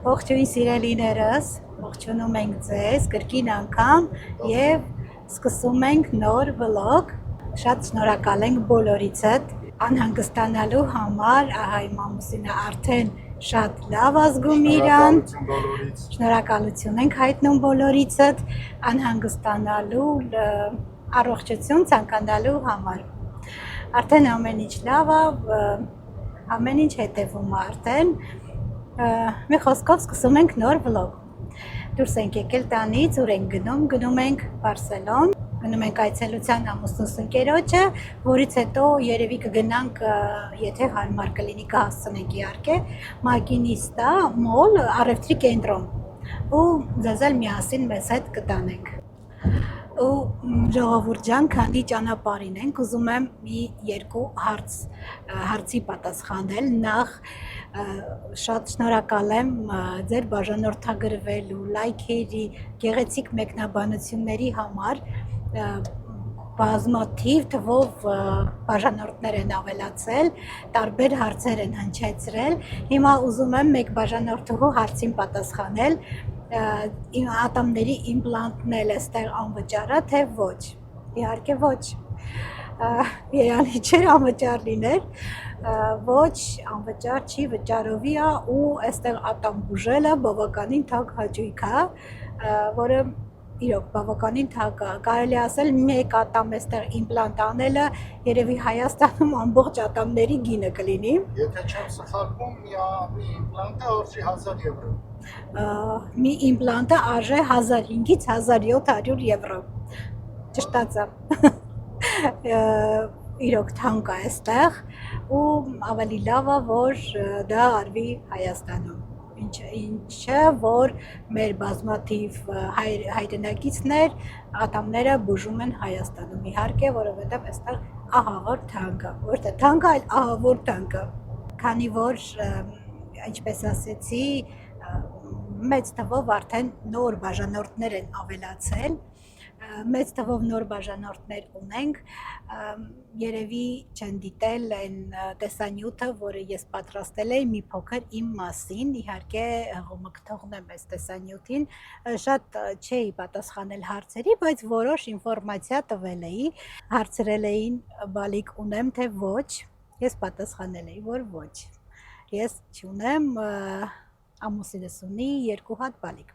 Ողջույն սիրելիներս, ողջունում ենք ձեզ կրկին անգամ եւ սկսում ենք նոր վլոգ։ Շատ շնորհակալ ենք բոլորիցդ անհանգստանալու համար, ահա իմ ամուսինը արդեն շատ լավ ազգում իրան։ Շնորհակալություն ենք հայտնում բոլորիցդ անհանգստանալու, առողջություն ցանկանալու համար։ Արդեն ամեն ինչ լավ է, ամեն ինչ հետևում է արդեն։ Մի խոսքով սկսում ենք նոր վլոգ։ Դուրս ենք եկել տանից, ուր ենք գնում ենք Բարսելոն, գնում ենք այցելության ամուսնուս ընկերոջը, որից հետո երևի կգնանք, եթե հարմար կլինի կհասցնենք իհարկե, Մագինիստա մոլ, առևտրի կենտրոն, ու ձեզ էլ միասին մեզ հետ կտանենք։ Ու ժողովուրդ ջան, քանի ճանապարհին ենք, ուզում եմ մի երկու հարցի պատասխանել։ Նախ շատ շնորհակալ եմ ձեր բաժանորդագրվելու, լայքերի, գեղեցիկ մեկնաբանությունների համար, բազմաթիվ թվով բաժանորդներ են ավելացել, տարբեր հարցեր են հնչեցրել։ Հիմա ուզում եմ մեկ բաժանորդուհու հարցին պատասխանել, ատամների իմպլանտն էլ էստեղ անվճար է, թե ոչ։ Իհարկե ոչ։ Երանի չէր անվճար լիներ, ոչ, անվճար չի, վճարովի է, ու այստեղ ատամ բուժելը բավականին թանկ հաճույք է, որը իրոք բավականին թանկ է։ Կարելի ասել մեկ ատամ այստեղ իմպլանտ անելը երևի Հայաստանում ամբողջ ատամների գինը կլինի։ Եթե չեմ սխալվում, մի իմպլանտը արժի 1000 եվրո։ Մի իմպլանտը արժե 1500-ից 1700 եվրո։ Ճշտած է։ Իրոք թանկ է այստեղ, ու ավելի լավ է, որ դա արվի Հայաստանում։ Ինչը որ մեր բազմաթիվ հայրենակիցներ ատամները բուժում են Հայաստանում, իհարկե, որովհետև այստեղ ահավոր թանկ է, որտե թանկ է, այլ ահավոր թանկ է։ Քանի որ, ինչպես ասեցի, մեծ թվով արդեն նոր բաժանորդներ են ավելացել, մեծ թվով նոր բաժանորդներ ունենք, երևի չեն դիտել այն տեսանյութը, որը ես պատրաստել էի մի փոքր իմ մասին, իհարկե հղումը կթողնեմ այս տեսանյութին, շատ չէի պատասխանել հարցերի, բայց որոշ ինֆորմացիա տվել էի, հարցրել էին բալիկ ունեմ, թե ոչ, ես պատասխանել էի, որ ոչ, ես չունեմ, ամուսինս ունի 2 հատ բալիկ,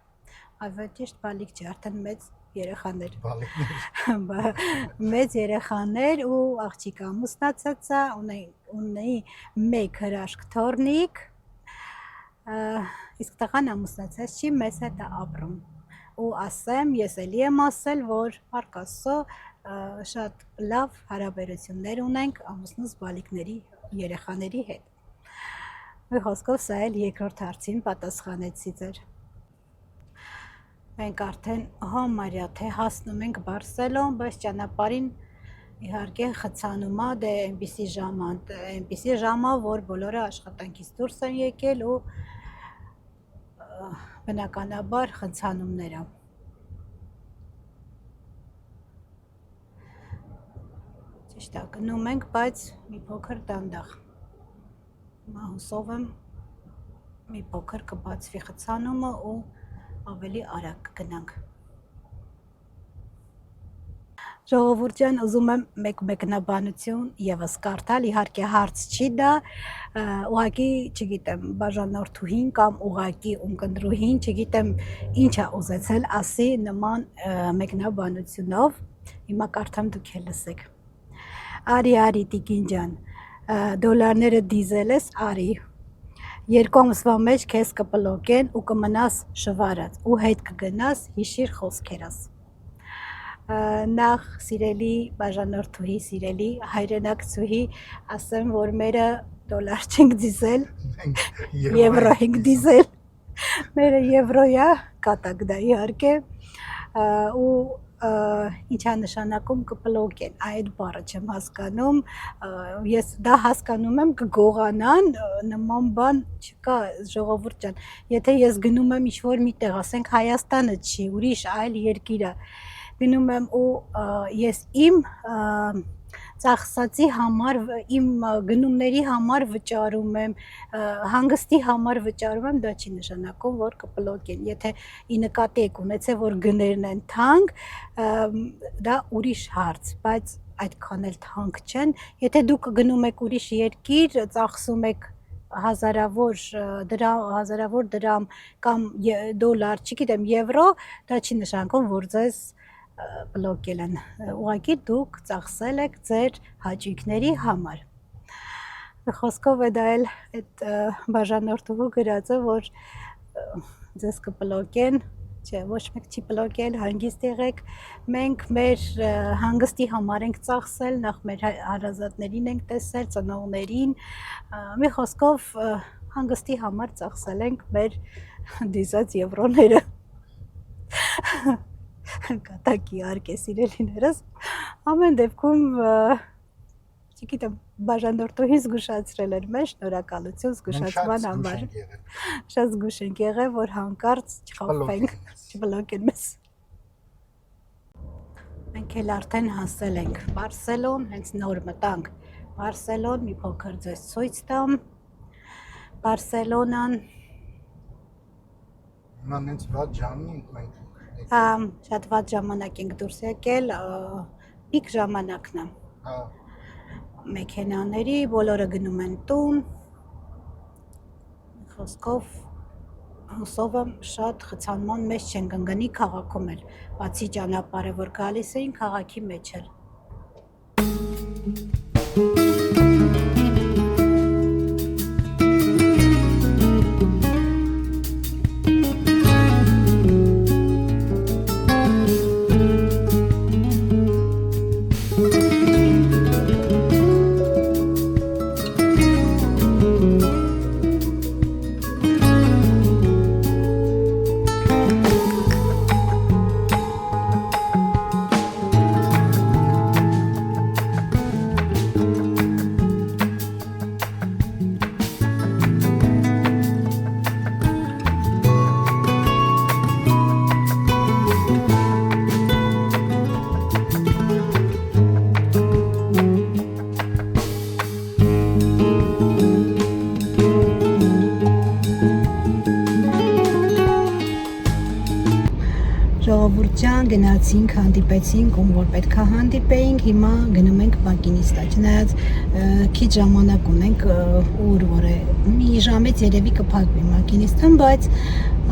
ճիշտ բալիկ չէ, արդեն մեծ երեխաներ, մեծ երեխաներ ու աղջիկը ամուսնացած է, ունի 1 հրաշք թոռնիկ, իսկ տղան ամուսնացած չի, մեզ հետ է ապրում, ու ասեմ, ես էլի եմ ասել, որ Փառք Աստծո շատ լավ հարաբերություններ ունենք ամուսնուս բալիկների երեխաների հետ։ Մի խոսքով սա էլ երկրորդ հարցին պատասխանեցի ձեր։ Մենք արդեն համարյա թե հասնում ենք Բարսելոն, բայց ճանապարհին իհարկե խցանում է, դե այնպիսի ժամ է, որ բոլորը աշխատանքից դուրս են եկել ու բնականաբար խցանումներ է։ Ճիշտ է, գնում ենք, բայց մի փոքր դանդաղ։ Հիմա հուսով եմ մի փոքր կբացվի խցանումը ու ավելի արագ կգնանք։ Ժողովուրդ ջան, ուզում եմ մեկ մեկնաբանություն եւս կարդալ, իհարկե հարց չի դա, ուղղակի, չգիտեմ, բաժանորդուհին կամ ուղղակի ունկնդրուհին, չգիտեմ ինչ է ուզեցել ասի նման մեկնաբանությունով, հիմա կարդամ դուք էլ լսեք։ Արի տիկին ջան, դոլարները դիզել ես, արի։ 2 ամսվա մեջ քեզ կպլոկեն ու կմնաս շվարած ու հետ կգնաս, հիշիր խոսքերս։ Նախ սիրելի բաժանորդուհի, սիրելի հայրենակցուհի, ասեմ, որ մերը դոլար չենք դիզել, եվրո ենք դիզել, մերը եվրոյա, կատակ դա իհարկե, ու ինչա նշանակում կպլոկեն, այդ բառը չեմ հասկանում, ես դա հասկանում եմ կգողանան, նման բան չկա, ժողովուրդ ջան, եթե ես գնում եմ ինչ-որ մի տեղ, ասենք Հայաստանը չի, ուրիշ այլ երկիր է, գնում եմ ու ես իմ ծախսածի համար իմ գնումների համար վճարում եմ, հանգստի համար վճարում եմ, դա չի նշանակում, որ կբլոկեն։ Եթե ի նկատի եք ունեցել, որ գներն են թանկ, դա ուրիշ հարց, բայց այդքան էլ թանկ չեն։ Եթե դուք գնում եք ուրիշ երկիր, ծախսում եք հազարավոր դրամ կամ դոլար, չգիտեմ, եվրո, դա չի նշանակում, որ ձեզ բլոկել են, ուղղակի դուք ծախսել եք ձեր հաճույքների համար։ Խոսքով է դա էլ այդ բաժանորդուհու գրածը, որ ձեզ կբլոկեն, չէ, ոչ մեկ չի բլոկել, հանգիստ եղեք, մենք մեր հանգստի համար ենք ծախսել, նախ մեր հարազատներին ենք տեսել, ծնողներին, մի խոսքով հանգստի համար ծախսել ենք մեր դիզած եվրոները։ Կատակ իհարկե սիրելիներս, ամեն դեպքում, չգիտեմ, բաժանորդուհին զգուշացրել էր մեզ, շնորհակալություն զգուշացման համար։ Շատ զգուշ ենք եղել, որ հանկարծ չխաբվենք, չբլոկեն մեզ։ Մենք էլ արդեն հասել ենք Բարսելոն, հենց նոր մտանք Բարսելոն, մի փոքր ձեզ ցույց տամ։ Բարսելոնան Նանց վատ ժամին ենք մենք։ Շատ վատ ժամանակ ենք դուրս եկել, պիկ ժամանակն է։ Մեքենաների, բոլորը գնում են տուն, խոսքով հուսով եմ շատ խցանման մեջ չեն կընկնի քաղաքում էլ, բացի ճանապարհը, որ գալիս էին, քաղաքի մեջ էր։ Ժողովուրդ ջան, գնացինք, հանդիպեցինք, ում որ պետք է հանդիպեինք, հիմա գնում ենք մակինիստա, չնայած քիչ ժամանակ ունենք, ուր որ է, մի ժամից երևի կփակվի մակինիստան, բայց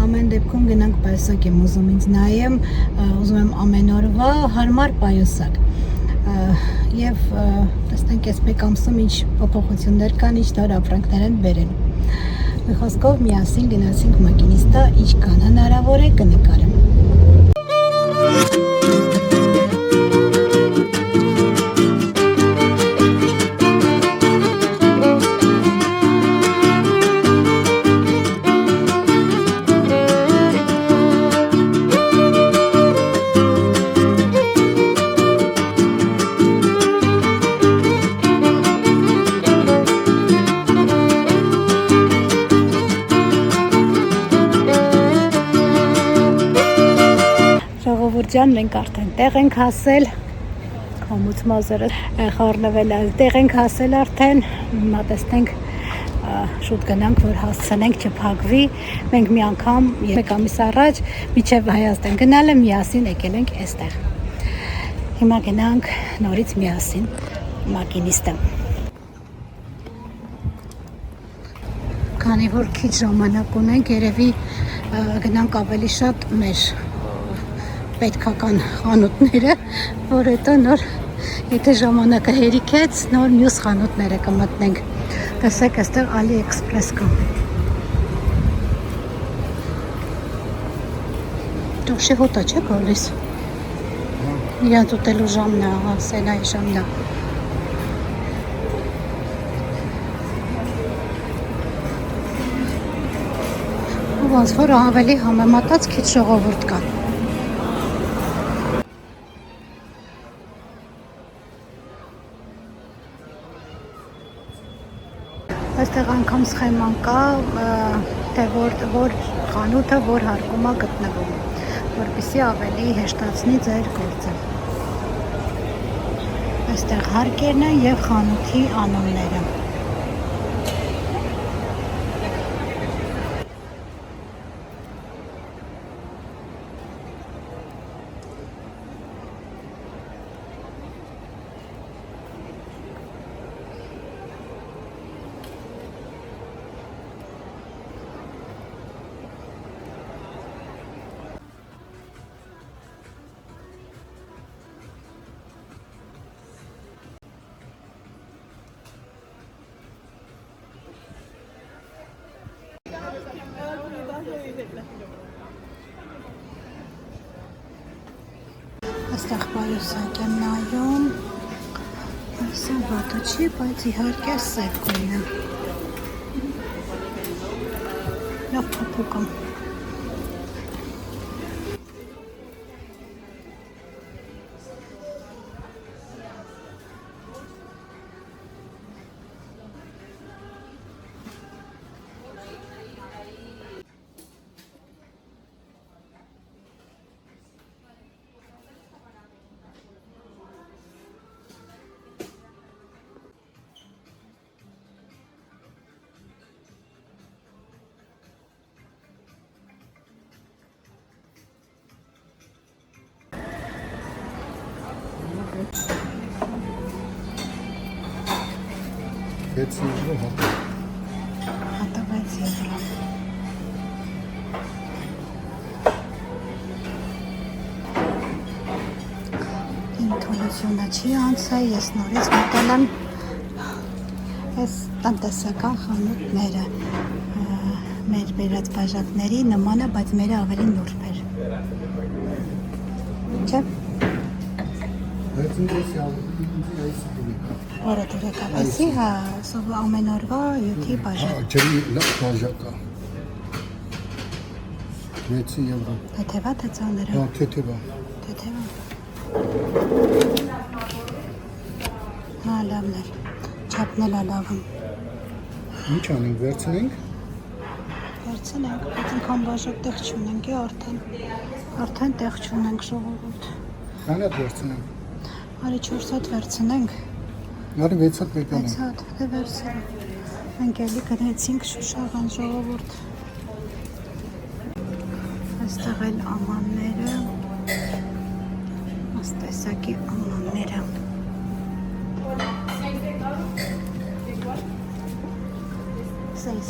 ամեն դեպքում գնանք պայուսակ եմ ուզում ինձ նայեմ, ուզում եմ ամեն օրվա հարմար պայուսակ, և տեսնենք այս մեկ ամսում ինչ փոփոխություններ կան, ինչ նոր ապրանքներ են բերել։ Մի խոսքով միասին գնացինք մակինիստա, ինչքան հնարավոր է կնկարեմ։ Ջան, մենք արդեն տեղ ենք հասել, կամուց մազերը խառնվել այլ տեղ ենք հասել արդեն, հիմա տեսնենք շուտ գնանք, որ հասցնենք չփակվի, մենք մի անգամ մեկ ամիս առաջ մինչև Հայաստան գնալը միասին եկել ենք այստեղ, հիմա գնանք նորից միասին մակինիստը, քանի որ քիչ ժամանակ ունենք, երևի գնանք ավելի շատ մեր պետքական խանութները, որ հետո նոր, եթե ժամանակը հերիքեց, նոր մյուս խանութները կմտնենք, տեսեք այստեղ AliExpress կա, դուշի հոտա չէ գալիս, իրանց ուտելու ժամն է, սենայի ժամն է, ոնց որ ավելի համեմատած քիչ ժողովուրդ կա, այստեղ անգամ սխեման կա, թե որ խանութը, որ հարկում է գտնվում, որպեսզի ավելի հեշտացնի ձեր գործը։ Այստեղ հարկերն են եւ խանութի անունները։ Այստեղ պայուսակ եմ նայում, այսին վատը չի, բայց իհարկե սև գույնը։ Լավ փոփուկ եմ։ It's euro. Հատը 6 եվրո։ Իմ թողությունը չի անցա, ես նորից մտել եմ այս տնտեսական խանութները։ Մեր բերած բաժակների նման է, բայց մերը ավելի նուրբ էր։ Չէ՞։ That's interesting. Որը դուրեկա, այսի հա, սով ամեն օրվա յութի բաժակ։ Ջրի լավ բաժակա։ 6 եվրո։ Թեթևա թե ծանր է։ Հա, թեթևա։ Թեթևա։ Հա, լավն էր։ Չափն էլ լավ եմ։ Ինչ անենք, վերցնենք։ Վերցնենք, բայց ինքան բաժակ տեղ չունենք, արդեն տեղ չունենք ժողովուրդ։ Կանա վերցնենք։ Արի 4 հատ վերցնենք։ Արի 6 հատ վերցնենք։ 6 հատ, դե վերցնենք։ Մենք էլի գնացինք Շուշաղան ժողովուրդ։ Այստեղ էլ ամանները, աստեսակի ամանները։ Սեյս։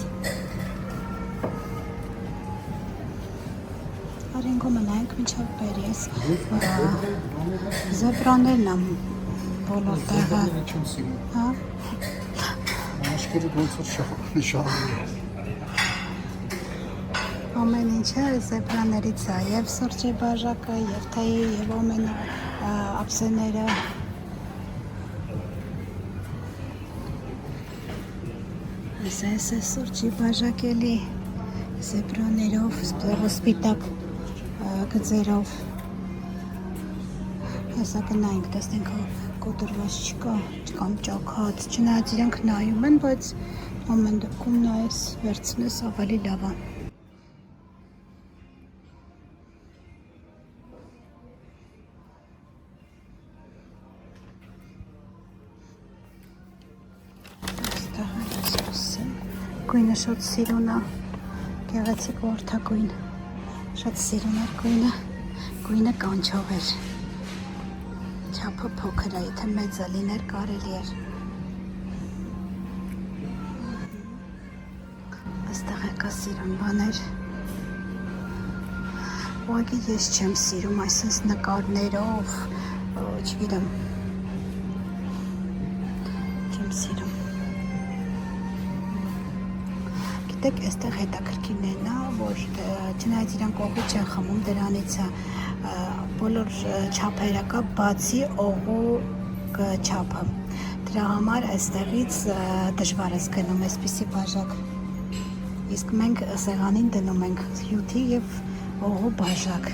Արինգո մնայինք միջավ բերես, զեբրաներն եմ բոլոր տեղը, հա? Աշկերը ոնց որ շահ։ Ամեն ինչը զեբրաներից է, և սուրճի բաժակը, և թեյի, և ամեն ափսեները։ Այս է սուրճի բաժակ էլի, զեբրաներով, սպիտակ գծերով։ Հեսա գնայինք, տեսնենք կոտրված չկա, կամ ճաքած, չնայած իրենք նայում են, բայց ամեն դեպքում նայես, վերցնես ավելի լավ է։ Գույնը շատ սիրուն է, գեղեցիկ որդագույն, շատ սիրուն էր գույնը, գույնը կանչով էր, չափը փոքր է, եթե մեծը լիներ կարելի էր։ Այստեղ եկա սիրուն բաներ, ուղղակի ես չեմ սիրում այսպես նկարներով, չգիտեմ, չեմ սիրում։ Գիտեք, այստեղ հետաքրքիրն է, որ չնայած իրանք օղու չեն խմում, դրանից է բոլոր չափերը կա, բացի օղու չափը։ Դրա համար այստեղից դժվար է գնում այսպիսի բաժակ։ Իսկ մենք սեղանին դնում ենք հյութի եւ օղու բաժակ։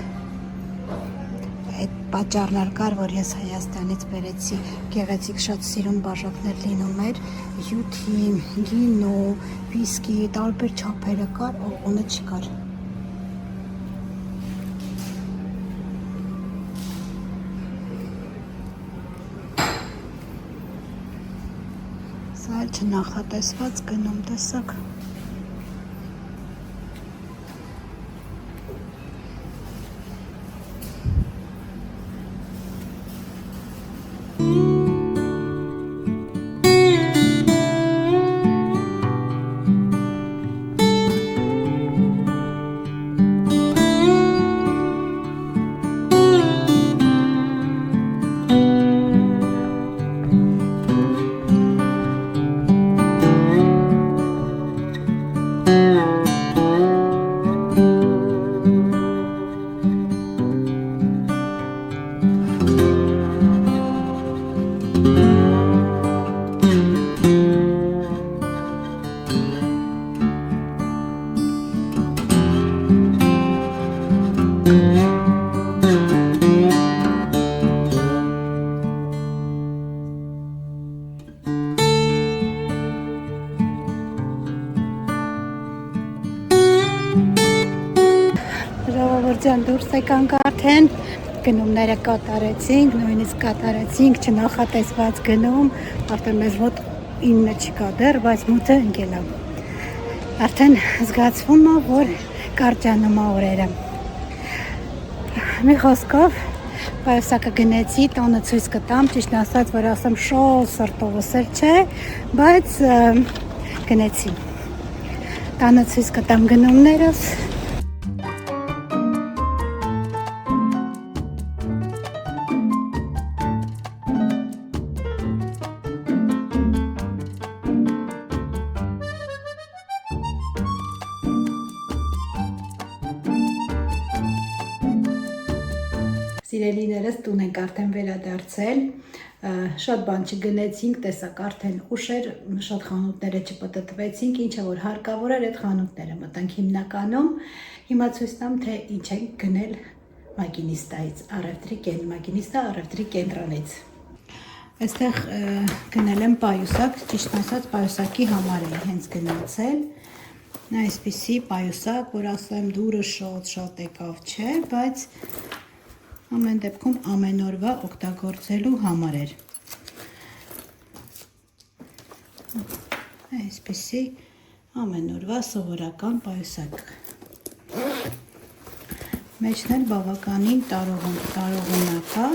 Այդ պատճառն էլ կար, որ ես Հայաստանից բերեցի գեղեցիկ շատ սիրուն բաժակներ լինում էր, հյութի, գինու, վիսկի, տարբեր չափերը կար, օղունը չկար։ Չնախատեսված գնում, տեսակ։ Ժողովուրդյան դուրս եկանք արդեն, գնումները կատարեցինք, նույնիսկ կատարեցինք չնախատեսված գնում, արդեն մեզ մոտ 9 չկա դեռ, բայց մութը ընկել է։ Արդեն զգացվում է, որ կարճանում է օրերը։ Մի խոսքով պայուսակը գնեցի, տանը ցույց կտամ, ճիշտ ասած, որ ասեմ շո սրտովս էլ չէ, բայց գնեցի։ Տանը ցույց կտամ գնումներս։ Սիրելիներս տուն ենք արդեն վերադարձել, շատ բան չգնեցինք, տեսակ արդեն ուշ էր, շատ խանութները չպտտվեցինք, ինչը որ հարկավոր էր այդ խանութները մտանք հիմնականում, հիմա ցույց տամ, թե ինչ ենք գնել մակինիստայից, մակինիստա առևտրի կենտրոնից։ Այստեղ գնել եմ պայուսակ, ճիշտ ասած պայուսակի համար էի հենց գնացել, այսպիսի պայուսակ, որ ասեմ դուրը շատ եկավ չէ, բայց ամեն դեպքում ամեն օրվա օգտագործելու համար էր։ Այսպիսի ամեն օրվա սովորական պայուսակ։ Մեջն էլ բավականին տարողունակա։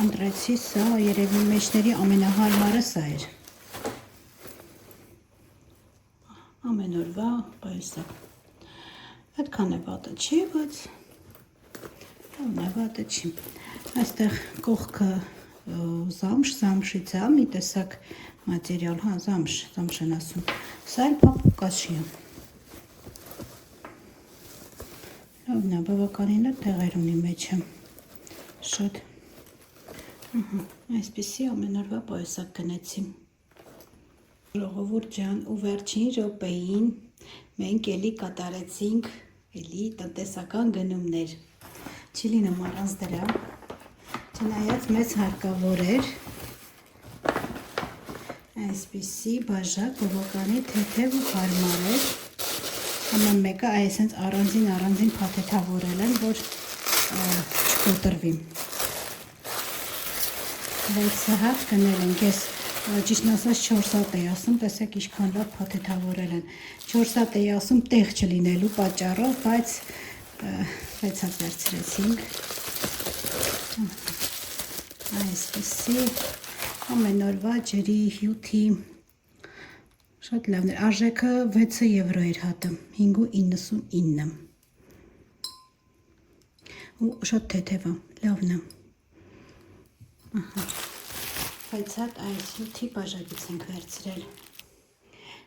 Ընտրեցի սա, երևի մեջների ամենահարմարը սա էր։ Ամեն օրվա պայուսակ։ Այդքան է վատը չի, բայց նավատը չի։ Այստեղ կողքը զամշից է, մի տեսակ մատերիալ, զամշ են ասում, սա էլ պապուկաշի է։ Լավն է, բավականին է տեղեր ունի մեջը, շատ։ Այսպիսի ամեն օրվա պայուսակ գնեցի։ Ժողովուրդ ջան, ու վերջին րոպեին մենք էլի կատարեցինք էլի տնտեսական գնումներ։ Չի լինում առանց դրա, չնայած մեզ հարկավոր էր այսպիսի բաժակ, բավականի թեթև ու հարմար էր, ամեն մեկը այսենց առանձին փաթեթավորել են, որ չկոտրվի։ 6 հատ գնել ենք, ես ճիշտ ասած 4 հատ էի ասում, տեսեք ինչքան լավ փաթեթավորել են, 4 հատ էի ասում տեղ չլինելու պատճառով, բայց 6 հատ վերցրեցինք, այսպիսի ամեն օրվա ջրի հյութի, շատ լավն էր, արժեքը 6 եվրո էր հատը, 5.99 ու շատ թեթև է, լավն է, 6 հատ այս հյութի բաժակից ենք վերցրել։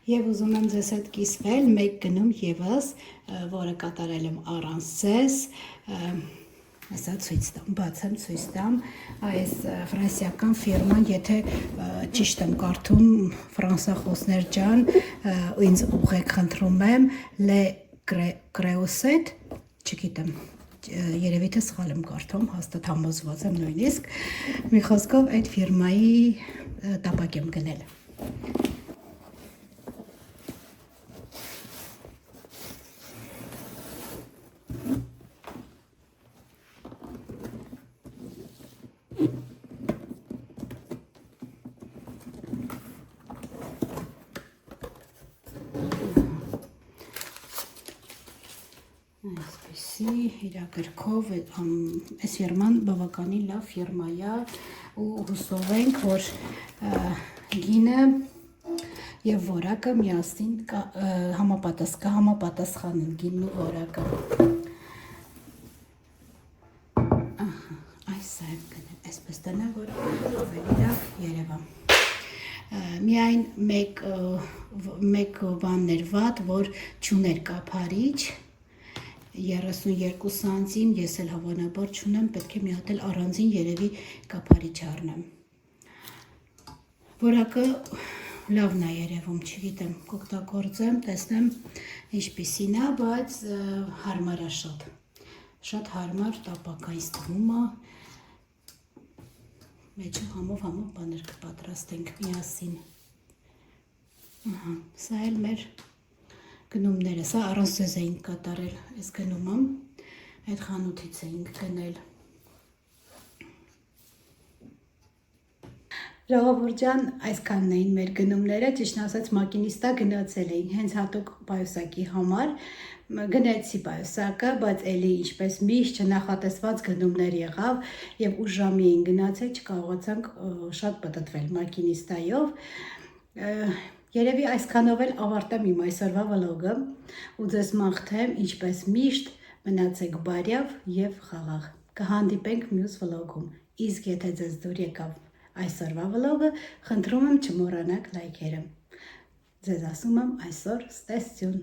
Եվ ուզում եմ ձեզ հետ կիսվել մեկ գնում ևս, որը կատարել եմ առանց ձեզ, ասա ցույց տամ, բացեմ ցույց տամ, այս ֆրանսիական ֆիրման, եթե ճիշտ եմ կարդում ֆրանսախոսներ ջան, ինձ ուղղեք խնդրում եմ, Le Creuset, չգիտեմ, երևի թե սխալ եմ կարդում, հաստատ համոզված եմ նույնիսկ, մի խոսքով այդ ֆիրմայի տապակ եմ գնել։ Այսպեսի իրագրքով այս ֆիրման բավականին լավ ֆիրմա է ու հուսով ենք, որ գինը եւ որակը միասին համապատասխանեն գինն ու որակը։ Այս է գնել, այսպես տնեմ, որ ավելի լավ երևա։ Միայն մեկ բանն էր վատ, որ չուներ կափարիչ 32 սանտիմ, ես էլ հավանաբար չունեմ, պետք է մի հատ էլ առանձին երևի կափարիչ առնեմ։ Որակը լավն է երևում, չգիտեմ, կօգտագործեմ, տեսնեմ ինչպիսին է, բայց հարմար է շատ։ Շատ հարմար տապակային թվում է։ Մեջը համով բաներ կպատրաստենք միասին։ Սա էլ մեր գնումները, սա առանց ձեզ էինք կատարել, այս գնումը, այդ խանութից էինք գնել։ Ժողովուրդ ջան, այսքանն էին մեր գնումները, ճիշտն ասած մակինիստա գնացել էին, հենց հատուկ պայուսակի համար, գնեցի պայուսակը, բայց էլի ինչպես միշտ չնախատեսված գնումներ եղավ և ուշ ժամի էին գնացել, չկարողացանք շատ պտտվել մակինիստայով։ Երևի այսքանով էլ ավարտեմ իմ այսօրվա վլոգը ու ձեզ մաղթեմ ինչպես միշտ մնացեք բարյավ և խաղաղ։ Կհանդիպենք մյուս վլոգում, իսկ եթե ձեզ դուր եկավ այսօրվա վլոգը, խնդրում եմ չմոռանաք լայքերը։ Ձեզ ասում եմ այսօր ստեսություն։